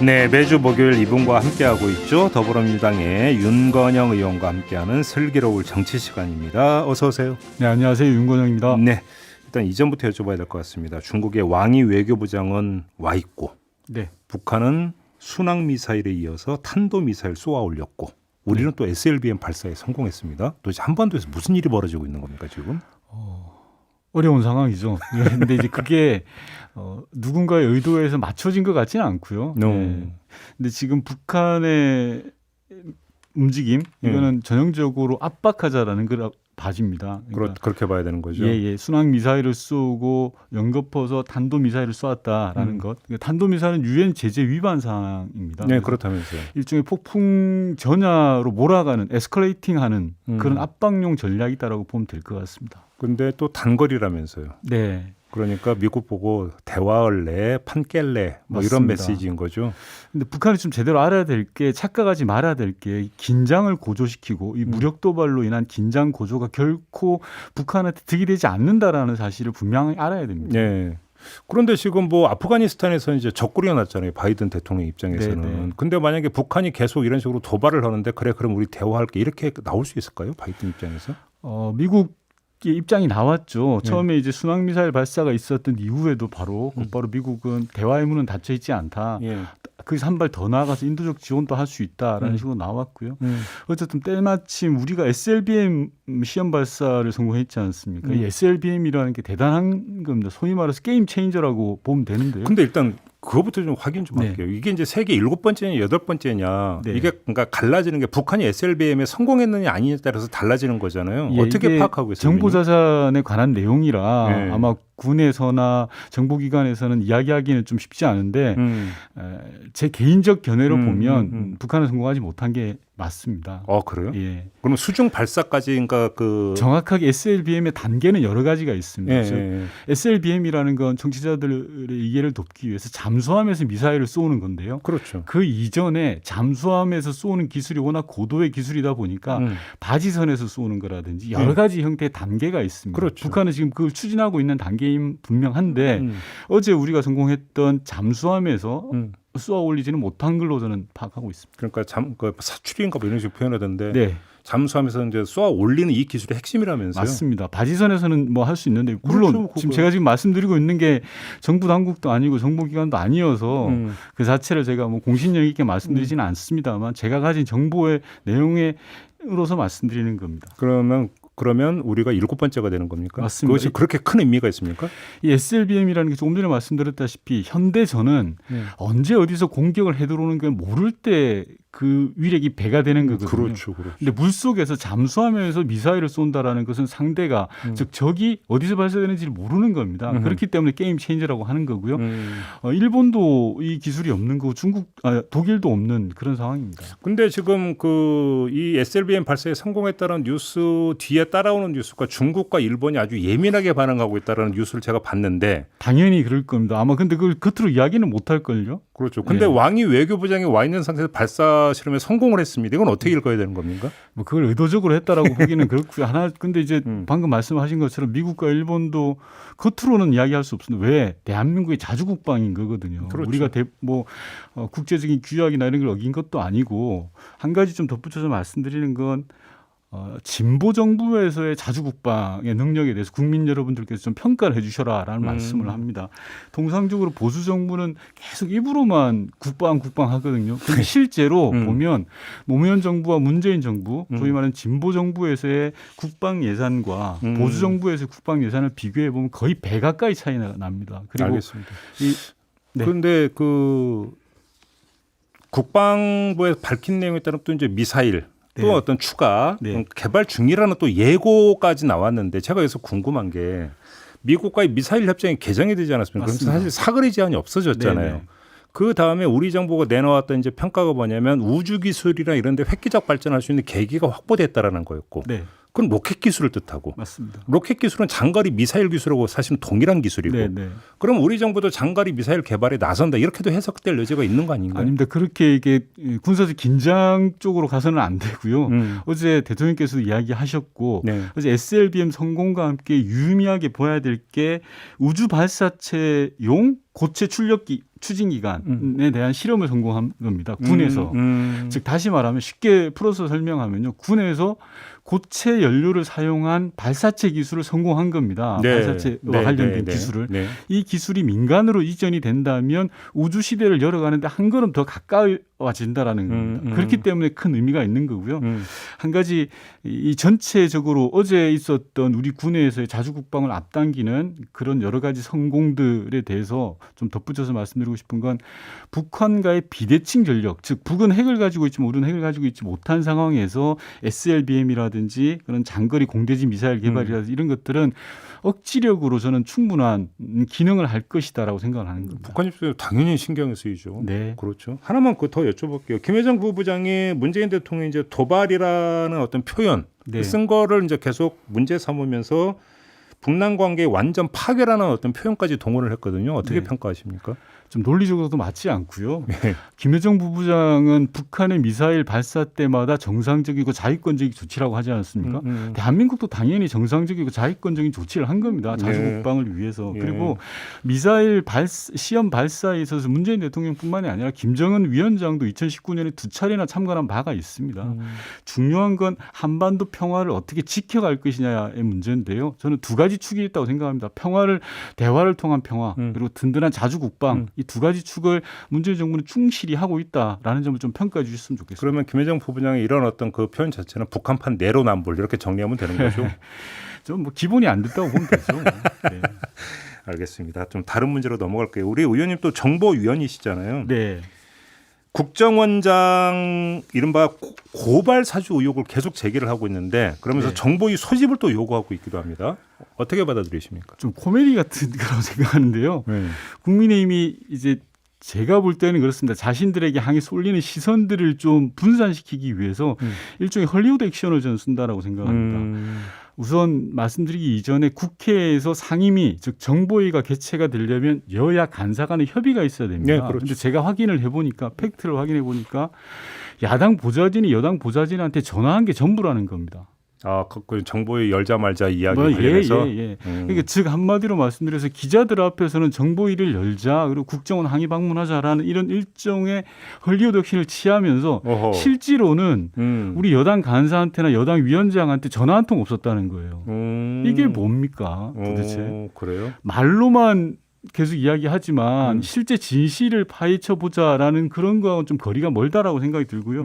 네, 매주 목요일 이분과 함께하고 있죠. 더불어민주당의 윤건영 의원과 함께하는 슬기로울 정치 시간입니다. 어서 오세요. 네, 안녕하세요. 윤건영입니다. 네, 일단 이전부터 여쭤봐야 될 것 같습니다. 중국의 왕이 외교부장은 와 있고, 네, 북한은 순항 미사일에 이어서 탄도 미사일 쏘아 올렸고, 우리는 또 SLBM 발사에 성공했습니다. 도대체 한반도에서 무슨 일이 벌어지고 있는 겁니까 지금? 어려운 상황이죠. 그런데 이제 그게 누군가의 의도에서 맞춰진 것 같지는 않고요. 네. 근데 지금 북한의 움직임 이거는 전형적으로 압박하자라는 걸 봐집니다. 그러니까 그렇게 봐야 되는 거죠. 예, 순항 미사일을 쏘고 연거퍼서 탄도 미사일을 쏘았다라는 것. 그러니까 탄도 미사일은 유엔 제재 위반 사항입니다. 네, 그렇다면서요. 일종의 폭풍 전야로 몰아가는 에스컬레이팅하는 그런 압박용 전략이다라고 보면 될 것 같습니다. 근데 또 단거리라면서요. 네. 그러니까 미국 보고 대화할래, 판 깰래 뭐 맞습니다. 이런 메시지인 거죠. 근데 북한이 좀 제대로 알아야 될 게 착각하지 말아야 될 게 긴장을 고조시키고 이 무력 도발로 인한 긴장 고조가 결코 북한한테 득이 되지 않는다라는 사실을 분명히 알아야 됩니다. 네. 그런데 지금 뭐 아프가니스탄에서 이제 적구리가 났잖아요. 바이든 대통령 입장에서는. 네네. 근데 만약에 북한이 계속 이런 식으로 도발을 하는데 그래 그럼 우리 대화할게 이렇게 나올 수 있을까요? 바이든 입장에서? 미국의 입장이 나왔죠. 네. 처음에 이제 순항미사일 발사가 있었던 이후에도 바로 곧바로 미국은 대화의 문은 닫혀 있지 않다. 예. 거기서 한 발 더 나아가서 인도적 지원도 할 수 있다라는 식으로 나왔고요. 어쨌든 때마침 우리가 SLBM 시험 발사를 성공했지 않습니까? 이 SLBM이라는 게 대단한 겁니다. 소위 말해서 게임 체인저라고 보면 되는데요. 근데 일단 그거부터 좀 확인 좀 네. 할게요. 이게 이제 세계 7번째냐 8번째냐 네. 이게 그러니까 갈라지는 게 북한이 SLBM에 성공했느냐 아니냐에 따라서 달라지는 거잖아요. 예, 어떻게 이게 파악하고 있어요? 정보 자산에 관한 내용이라 네. 아마 군에서나 정보기관에서는 이야기하기는 좀 쉽지 않은데 제 개인적 견해로 보면 북한은 성공하지 못한 게 맞습니다. 그래요? 예. 그럼 수중 발사까지인가 그 정확하게 SLBM의 단계는 여러 가지가 있습니다. 예, 즉 예. SLBM이라는 건 청취자들의 이해를 돕기 위해서 잠수함에서 미사일을 쏘는 건데요. 그렇죠. 그 이전에 잠수함에서 쏘는 기술이 워낙 고도의 기술이다 보니까 바지선에서 쏘는 거라든지 여러 가지 형태의 단계가 있습니다. 그렇죠. 북한은 지금 그걸 추진하고 있는 단계임 분명한데 어제 우리가 성공했던 잠수함에서 쏘아 올리지는 못한 걸로 저는 파악하고 있습니다. 그러니까 사출인가 뭐 이런 식으로 표현하던데 네. 잠수함에서 이제 쏘아 올리는 이 기술의 핵심이라면서요? 맞습니다. 바지선에서는 뭐 할 수 있는데 물론 그렇죠, 지금 제가 지금 말씀드리고 있는 게 정부 당국도 아니고 정보기관도 아니어서 그 자체를 제가 뭐 공신력 있게 말씀드리지는 않습니다만 제가 가진 정보의 내용으로서 말씀드리는 겁니다. 그러면 우리가 7번째가 되는 겁니까? 맞습니다. 그것이 그렇게 큰 의미가 있습니까? 이 SLBM이라는 게 조금 전에 말씀드렸다시피 현대전은 언제 어디서 공격을 해들어오는 걸 모를 때 그 위력이 배가 되는 거거든요. 그렇죠. 근데 물속에서 잠수하면서 미사일을 쏜다라는 것은 상대가 즉 적이 어디서 발사되는지를 모르는 겁니다. 그렇기 때문에 게임 체인저라고 하는 거고요. 일본도 이 기술이 없는 거고 독일도 없는 그런 상황입니다. 근데 지금 이 SLBM 발사에 성공했다는 뉴스 뒤에 따라오는 뉴스가 중국과 일본이 아주 예민하게 반응하고 있다는 뉴스를 제가 봤는데 당연히 그럴 겁니다. 아마 근데 그걸 겉으로 이야기는 못할 걸요. 그렇죠. 근데 왕이 외교부장이 와 있는 상태에서 발사 실험에 성공을 했습니다. 이건 어떻게 읽어야 되는 겁니까? 뭐 그걸 의도적으로 했다라고 보기는 그렇고요. 근데 이제 방금 말씀하신 것처럼 미국과 일본도 겉으로는 이야기할 수 없습니다. 왜? 대한민국의 자주국방인 거거든요. 그렇죠. 우리가 국제적인 규약이나 이런 걸 어긴 것도 아니고 한 가지 좀 덧붙여서 말씀드리는 건 진보 정부에서의 자주국방의 능력에 대해서 국민 여러분들께서 좀 평가를 해주셔라라는 말씀을 합니다. 통상적으로 보수 정부는 계속 입으로만 국방 하거든요. 그런데 실제로 보면 노무현 정부와 문재인 정부, 소위 말하는 진보 정부에서의 국방 예산과 보수 정부에서의 국방 예산을 비교해 보면 거의 배 가까이 차이가 납니다. 그리고 알겠습니다. 네. 그런데 국방부에서 밝힌 내용에 따르면 또 이제 미사일 또 네. 어떤 추가 네. 개발 중이라는 또 예고까지 나왔는데 제가 여기서 궁금한 게 미국과의 미사일 협정이 개정이 되지 않았습니까? 그래서 맞습니다. 사실 사거리 제한이 없어졌잖아요. 네네. 그 다음에 우리 정부가 내놓았던 이제 평가가 뭐냐면 우주 기술이나 이런 데 획기적 발전할 수 있는 계기가 확보됐다라는 거였고 네, 그건 로켓 기술을 뜻하고 맞습니다. 로켓 기술은 장거리 미사일 기술하고 사실은 동일한 기술이고 네. 그럼 우리 정부도 장거리 미사일 개발에 나선다 이렇게도 해석될 여지가 있는 거 아닌가요? 아닙니다. 그렇게 이게 군사적 긴장 쪽으로 가서는 안 되고요. 어제 대통령께서도 이야기하셨고 네. 어제 SLBM 성공과 함께 유의미하게 보아야 될 게 우주 발사체용 고체 추진 기간에 대한 실험을 성공한 겁니다. 군에서. 즉 다시 말하면 쉽게 풀어서 설명하면요. 군에서 고체 연료를 사용한 발사체 기술을 성공한 겁니다. 네. 발사체와 네, 관련된 네, 기술을. 네. 이 기술이 민간으로 이전이 된다면 우주 시대를 열어가는데 한 걸음 더 가까워진다라는 겁니다. 그렇기 때문에 큰 의미가 있는 거고요. 한 가지 이 전체적으로 어제 있었던 우리 군내에서의 자주국방을 앞당기는 그런 여러 가지 성공들에 대해서 좀 덧붙여서 말씀드리고 싶은 건 북한과의 비대칭 전력, 즉 북은 핵을 가지고 있지만 우리는 핵을 가지고 있지 못한 상황에서 SLBM이라든지 그런 장거리 공대지 미사일 개발이라든지 이런 것들은 억지력으로 저는 충분한 기능을 할 것이다라고 생각을 하는 겁니다. 북한 입장에서 당연히 신경이 쓰이죠. 네. 그렇죠. 하나만 더 여쭤볼게요. 김여정 부부장이 문재인 대통령이 이제 도발이라는 어떤 표현 네. 쓴 거를 이제 계속 문제 삼으면서 북남 관계 완전 파괴라는 어떤 표현까지 동원을 했거든요. 어떻게 네. 평가하십니까? 좀 논리적으로도 맞지 않고요. 네. 김여정 부부장은 북한의 미사일 발사 때마다 정상적이고 자위권적인 조치라고 하지 않았습니까? 대한민국도 당연히 정상적이고 자위권적인 조치를 한 겁니다. 자주국방을 위해서. 예. 그리고 미사일 시험 발사에 있어서 문재인 대통령뿐만이 아니라 김정은 위원장도 2019년에 2차례나 참관한 바가 있습니다. 중요한 건 한반도 평화를 어떻게 지켜갈 것이냐의 문제인데요. 저는 두 가지 축이 있다고 생각합니다. 대화를 통한 평화, 그리고 든든한 자주국방. 이 두 가지 축을 문재인 정부는 충실히 하고 있다라는 점을 좀 평가해 주셨으면 좋겠습니다. 그러면 김여정 부부장의 이런 어떤 그 표현 자체는 북한판 내로남불 이렇게 정리하면 되는 거죠. 좀 뭐 기본이 안 됐다고 보면 되죠. 네. 알겠습니다. 좀 다른 문제로 넘어갈게요. 우리 의원님 또 정보위원이시잖아요. 네. 국정원장 이른바 고발 사주 의혹을 계속 제기를 하고 있는데 그러면서 네. 정보위 소집을 또 요구하고 있기도 합니다. 어떻게 받아들이십니까? 좀 코미디 같은 거라고 생각하는데요. 국민의힘이 이제 제가 볼 때는 그렇습니다. 자신들에게 향해 쏠리는 시선들을 좀 분산시키기 위해서 일종의 헐리우드 액션을 저는 쓴다라고 생각합니다. 우선 말씀드리기 이전에 국회에서 상임위, 즉 정보위가 개최가 되려면 여야 간사 간의 협의가 있어야 됩니다. 네, 그렇죠. 그런데 제가 확인을 해보니까 팩트를 확인해 보니까 야당 보좌진이 여당 보좌진한테 전화한 게 전부라는 겁니다. 아, 그 정보위 열자 말자 이야기 뭐, 관련해서. 그러니까 즉 한마디로 말씀드려서 기자들 앞에서는 정보위를 열자 그리고 국정원 항의 방문하자라는 이런 일종의 헐리우드 액션을 취하면서 어허. 실제로는 우리 여당 간사한테나 여당 위원장한테 전화 한 통 없었다는 거예요. 이게 뭡니까 도대체? 그래요? 말로만 계속 이야기하지만 실제 진실을 파헤쳐보자라는 그런 거하고는 좀 거리가 멀다라고 생각이 들고요.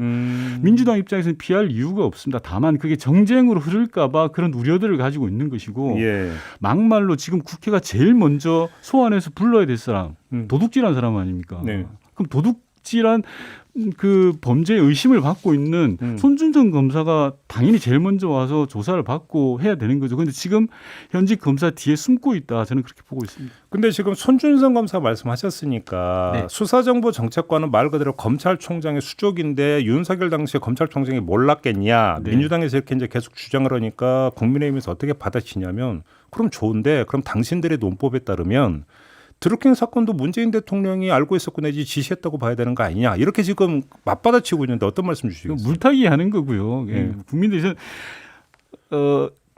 민주당 입장에서는 피할 이유가 없습니다. 다만 그게 정쟁으로 흐를까 봐 그런 우려들을 가지고 있는 것이고 예. 막말로 지금 국회가 제일 먼저 소환해서 불러야 될 사람 도둑질한 사람 아닙니까? 네. 그럼 도둑질한 그 범죄의 의심을 받고 있는 손준성 검사가 당연히 제일 먼저 와서 조사를 받고 해야 되는 거죠. 그런데 지금 현직 검사 뒤에 숨고 있다. 저는 그렇게 보고 있습니다. 근데 지금 손준성 검사 말씀하셨으니까 네. 수사정보정책관은 말 그대로 검찰총장의 수족인데 윤석열 당시에 검찰총장이 몰랐겠냐. 네. 민주당에서 이렇게 이제 계속 주장을 하니까 국민의힘에서 어떻게 받아치냐면 그럼 좋은데 그럼 당신들의 논법에 따르면 드루킹 사건도 문재인 대통령이 알고 있었고 내지 지시했다고 봐야 되는 거 아니냐. 이렇게 지금 맞받아치고 있는데 어떤 말씀 주시겠어요? 물타기 하는 거고요. 국민들이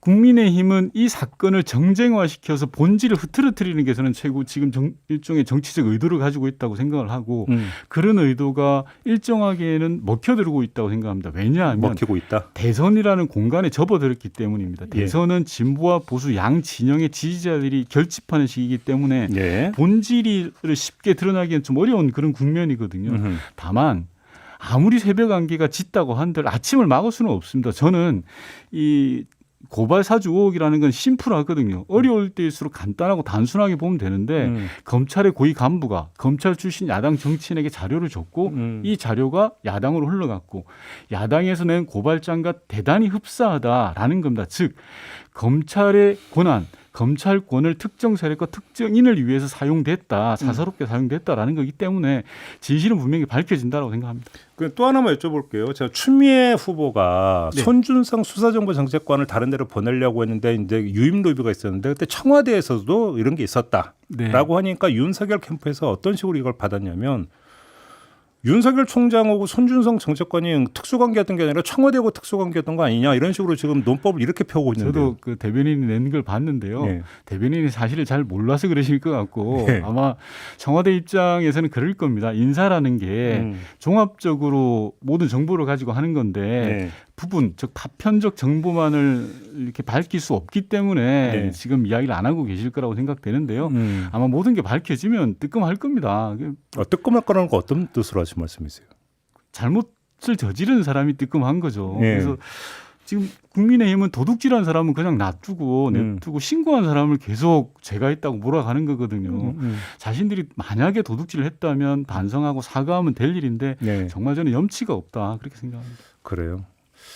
국민의힘은 이 사건을 정쟁화시켜서 본질을 흐트러뜨리는 게 저는 최고 지금 일종의 정치적 의도를 가지고 있다고 생각을 하고 그런 의도가 일정하게는 먹혀들고 있다고 생각합니다. 왜냐하면 먹히고 있다. 대선이라는 공간에 접어들었기 때문입니다. 예. 대선은 진보와 보수 양 진영의 지지자들이 결집하는 시기이기 때문에 예. 본질을 쉽게 드러나기는 좀 어려운 그런 국면이거든요. 다만 아무리 새벽 안개가 짙다고 한들 아침을 막을 수는 없습니다. 저는 이 고발 사주 의혹이라는 건 심플하거든요. 어려울 때일수록 간단하고 단순하게 보면 되는데 검찰의 고위 간부가 검찰 출신 야당 정치인에게 자료를 줬고 이 자료가 야당으로 흘러갔고 야당에서 낸 고발장과 대단히 흡사하다라는 겁니다. 즉 검찰의 권한, 검찰권을 특정 세력과 특정인을 위해서 사용됐다, 사사롭게 사용됐다라는 거기 때문에 진실은 분명히 밝혀진다고 생각합니다. 또 하나만 여쭤볼게요. 제가 추미애 후보가 네. 손준성 수사정보정책관을 다른 데로 보내려고 했는데 이제 유임 로비가 있었는데 그때 청와대에서도 이런 게 있었다라고 네. 하니까 윤석열 캠프에서 어떤 식으로 이걸 받았냐면 윤석열 총장하고 손준성 정책관이 특수관계였던 게 아니라 청와대하고 특수관계였던 거 아니냐 이런 식으로 지금 논법을 이렇게 펴고 있는데. 저도 그 대변인이 낸 걸 봤는데요. 네. 대변인이 사실을 잘 몰라서 그러실 것 같고 네. 아마 청와대 입장에서는 그럴 겁니다. 인사라는 게 종합적으로 모든 정보를 가지고 하는 건데 네. 부분 즉 파편적 정보만을 이렇게 밝힐 수 없기 때문에 네. 지금 이야기를 안 하고 계실 거라고 생각되는데요. 아마 모든 게 밝혀지면 뜨끔할 겁니다. 뜨끔할 거라는 거 어떤 뜻으로 하신 말씀이세요? 잘못을 저지른 사람이 뜨끔한 거죠. 네. 그래서 지금 국민의힘은 도둑질한 사람은 그냥 냅두고 신고한 사람을 계속 죄가 있다고 몰아가는 거거든요. 자신들이 만약에 도둑질을 했다면 반성하고 사과하면 될 일인데 네. 정말 저는 염치가 없다 그렇게 생각합니다. 그래요.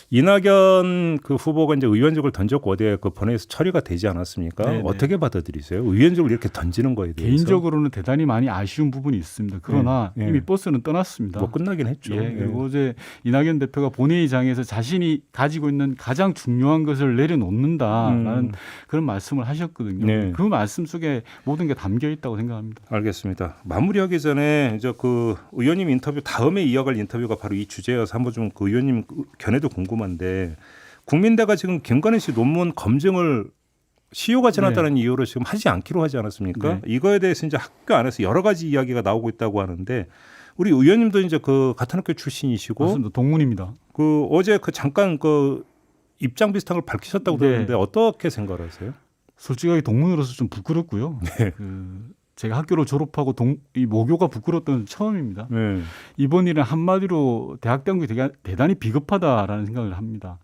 이낙연 그 후보가 이제 의원직을 던졌고 어디에 그 본회의에서 처리가 되지 않았습니까? 네네. 어떻게 받아들이세요? 의원직을 이렇게 던지는 거에 대해서. 개인적으로는 대단히 많이 아쉬운 부분이 있습니다. 그러나 네. 이미 버스는 떠났습니다. 뭐 끝나긴 했죠. 예, 그리고 어제 이낙연 대표가 본회의장에서 자신이 가지고 있는 가장 중요한 것을 내려놓는다라는 그런 말씀을 하셨거든요. 네. 그 말씀 속에 모든 게 담겨 있다고 생각합니다. 알겠습니다. 마무리하기 전에 이제 그 의원님 인터뷰 다음에 이어갈 인터뷰가 바로 이 주제여서 한번 좀 그 의원님 견해도 궁금한데 국민대가 지금 김건희 씨 논문 검증을 시효가 지났다는 이유로 지금 하지 않기로 하지 않았습니까? 네. 이거에 대해서 이제 학교 안에서 여러 가지 이야기가 나오고 있다고 하는데 우리 의원님도 이제 그 같은 학교 출신이시고 맞습니다. 동문입니다. 그 어제 그 잠깐 그 입장 비슷한 걸 밝히셨다고 네. 들었는데 어떻게 생각하세요? 솔직하게 동문으로서 좀 부끄럽고요. 네. 제가 학교를 졸업하고 이 모교가 부끄러웠던 건 처음입니다. 네. 이번 일은 한마디로 대학 당국이 대단히 비겁하다라는 생각을 합니다.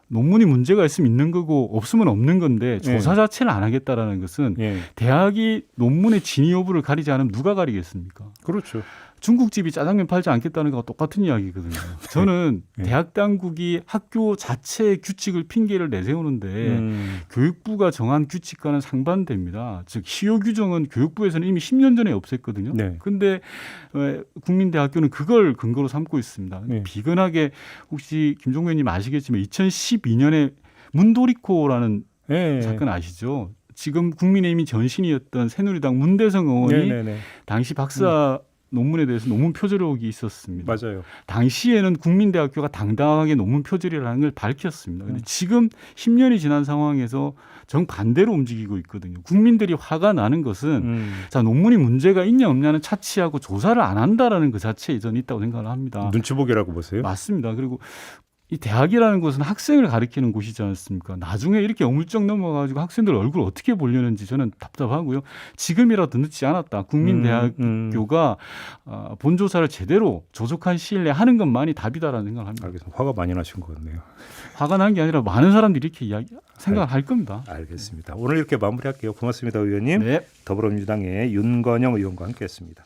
논문이 문제가 있으면 있는 거고 없으면 없는 건데 조사 자체를 안 하겠다라는 것은 네. 대학이 논문의 진위 여부를 가리지 않으면 누가 가리겠습니까? 그렇죠. 중국집이 짜장면 팔지 않겠다는 거와 똑같은 이야기거든요. 저는 네. 대학 당국이 학교 자체의 규칙을 핑계를 내세우는데 교육부가 정한 규칙과는 상반됩니다. 즉 시효 규정은 교육부에서는 이미 10년 전에 없앴거든요. 네. 그런데 국민대학교는 그걸 근거로 삼고 있습니다. 네. 비근하게 혹시 김종배 의원님 아시겠지만 2012년에 문도리코라는 네. 사건 아시죠? 지금 국민의힘이 전신이었던 새누리당 문대성 의원이 네. 당시 박사 논문에 대해서 논문 표절의혹이 있었습니다. 맞아요. 당시에는 국민대학교가 당당하게 논문 표절이라는 걸 밝혔습니다. 그런데 지금 10년이 지난 상황에서 정반대로 움직이고 있거든요. 국민들이 화가 나는 것은 자 논문이 문제가 있냐 없냐는 차치하고 조사를 안 한다라는 그 자체에 저는 있다고 생각을 합니다. 눈치 보기라고 보세요? 맞습니다. 그리고 이 대학이라는 곳은 학생을 가리키는 곳이지 않습니까? 나중에 이렇게 어물쩍 넘어가지고 학생들 얼굴 어떻게 보려는지 저는 답답하고요. 지금이라도 늦지 않았다. 국민대학교가 본조사를 제대로 조속한 시일 내에 하는 것만이 답이다라는 생각을 합니다. 알겠습니다. 화가 많이 나신 것 같네요. 화가 난 게 아니라 많은 사람들이 이렇게 생각을 할 겁니다. 알겠습니다. 오늘 이렇게 마무리할게요. 고맙습니다, 의원님. 네. 더불어민주당의 윤건영 의원과 함께했습니다.